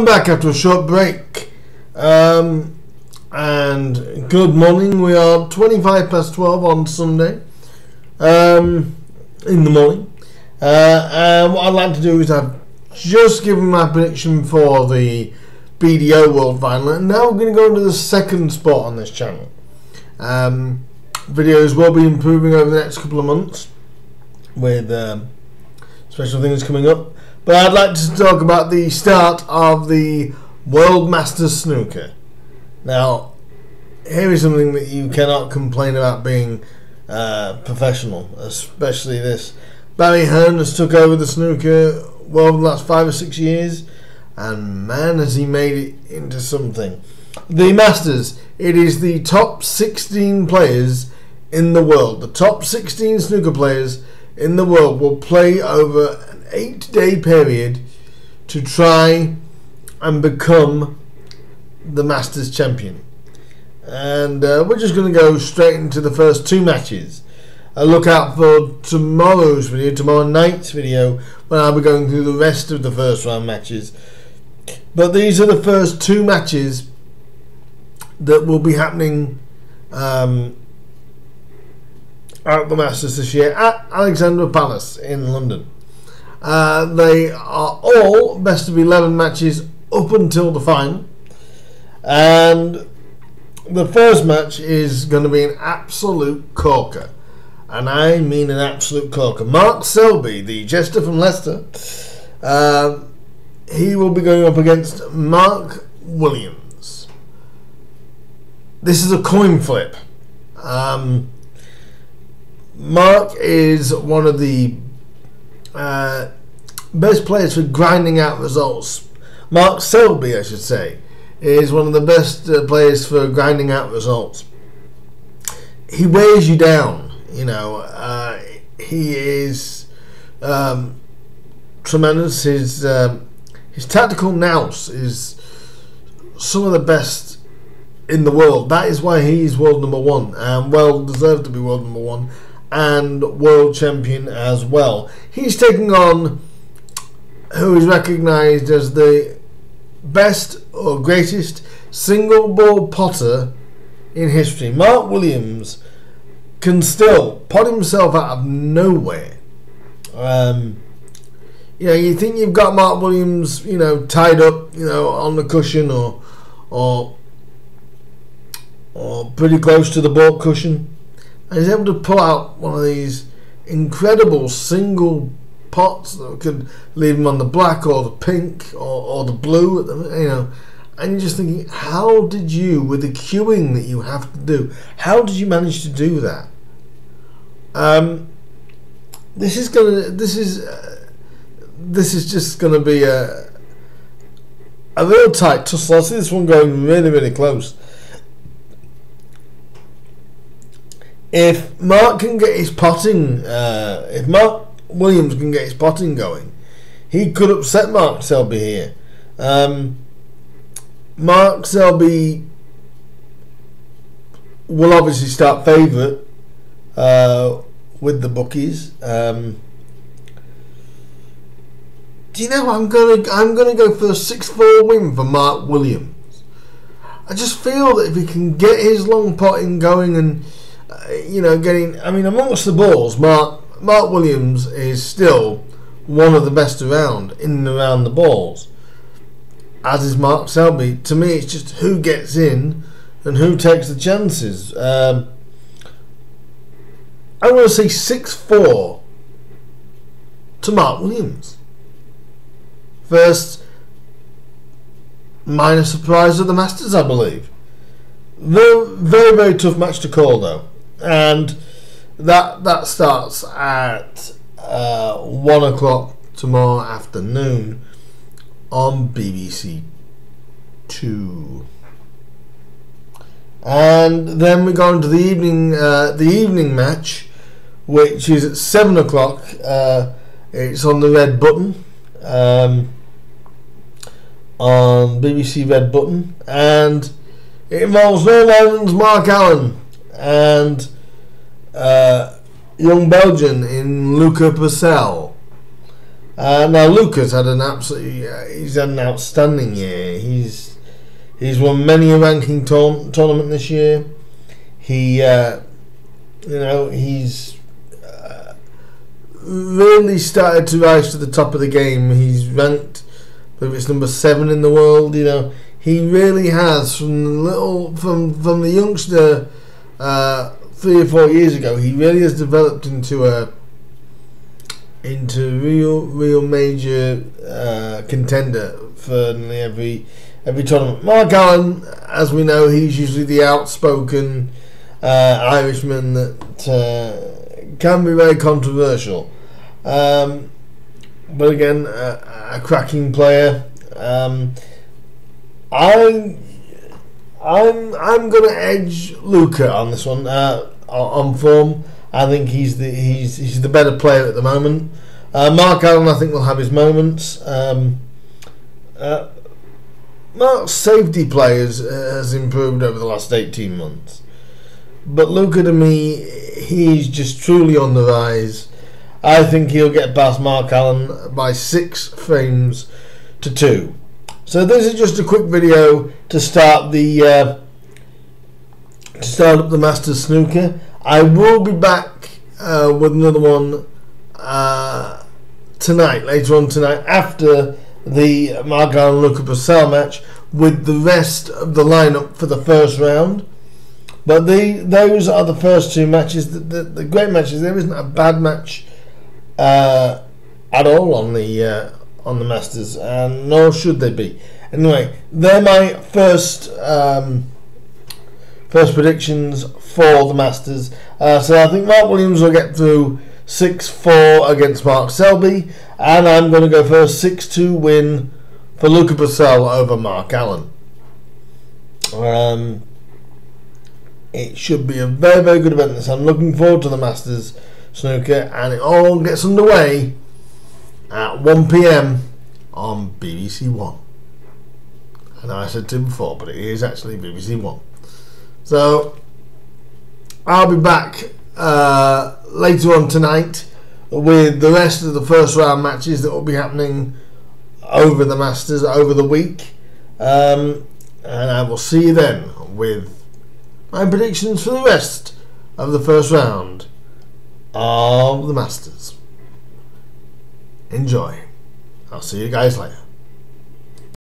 I'm back after a short break. And good morning. We are 25 past 12 on Sunday in the morning. And what I'd like to do is I've just given my prediction for the BDO World Final, and now we're going to go into the second spot on this channel. Videos will be improving over the next couple of months with special things coming up. But I'd like to talk about the start of the World Masters Snooker. Now, here is something that you cannot complain about being professional, especially this. Barry Hearn has took over the snooker world the last 5 or 6 years, and man has he made it into something. The Masters, it is the top 16 players in the world. The top 16 snooker players in the world will play over an 8-day period to try and become the Masters champion. And we're just going to go straight into the first 2 matches. Look out for tomorrow night's video, when I'll be going through the rest of the first round matches. But these are the first 2 matches that will be happening at the Masters this year at Alexandra Palace in London. They are all best of 11 matches up until the final, and the first match is going to be an absolute corker, and I mean an absolute corker. Mark Selby, the jester from Leicester, he will be going up against Mark Williams. This is a coin flip. Mark is one of the best players for grinding out results. Mark Selby, I should say, is one of the best players for grinding out results. He wears you down, you know. He is tremendous. His tactical nous is some of the best in the world. That is why he is world number 1, and well deserved to be world number 1 and world champion as well. He's taking on who is recognised as the best or greatest single ball potter in history. Mark Williams can still pot himself out of nowhere. You know, you think you've got Mark Williams, you know, tied up, you know, on the cushion or pretty close to the ball cushion, and he's able to pull out one of these incredible single pots that could leave him on the black or the pink or the blue, you know. And you're just thinking, how did you, with the queuing that you have to do, how did you manage to do that? This is just gonna be a real tight tussle. I see this one going really, really close. If Mark can get his potting, if Mark Williams can get his potting going, he could upset Mark Selby here. Mark Selby will obviously start favourite with the bookies. Do you know, I'm gonna go for a 6-4 win for Mark Williams. I just feel that if he can get his long potting going and you know, amongst the balls, Mark Williams is still one of the best around in and around the balls, as is Mark Selby. To me, it's just who gets in and who takes the chances. I'm going to say 6-4 to Mark Williams. First minor surprise of the Masters, I believe. Very, very, very tough match to call, though. And that starts at 1 o'clock tomorrow afternoon on BBC 2. And then we go into the evening match, which is at 7 o'clock. It's on the red button, on BBC Red Button, and it involves Northern Ireland's Mark Allen and young Belgian in Luca. Now Luca's had an he's had an outstanding year. He's won many a ranking tournament this year. He's really started to rise to the top of the game. He's ranked, I believe it's number 7 in the world. He really has, from the youngster 3 or 4 years ago. He really has developed into real major contender for nearly every tournament. Mark Allen, as we know, he's usually the outspoken Irishman that can be very controversial, but again, a cracking player. I'm going to edge Luca on this one on form. I think he's the better player at the moment. Mark Allen, I think, will have his moments. Mark's safety players has improved over the last 18 months. But Luca, to me, he's just truly on the rise. I think he'll get past Mark Allen by 6 frames to 2. So this is just a quick video to start up the Masters snooker. I will be back with another one later on tonight, after the Mark Allen Luca brecel match, with the rest of the lineup for the first round. But those are the first 2 matches, the great matches. There isn't a bad match at all on the Masters, and nor should they be. Anyway, they're my first predictions for the Masters. So I think Mark Williams will get through 6-4 against Mark Selby, and I'm going to go for a 6-2 win for Luca Brecel over Mark Allen. It should be a very, very good event. I'm looking forward to the Masters snooker, and it all gets underway at 1 PM on BBC One. I know I said 2 before, but it is actually BBC One. So I'll be back later on tonight with the rest of the first round matches that will be happening over the Masters over the week, and I will see you then with my predictions for the rest of the first round of the Masters. Enjoy. I'll see you guys later.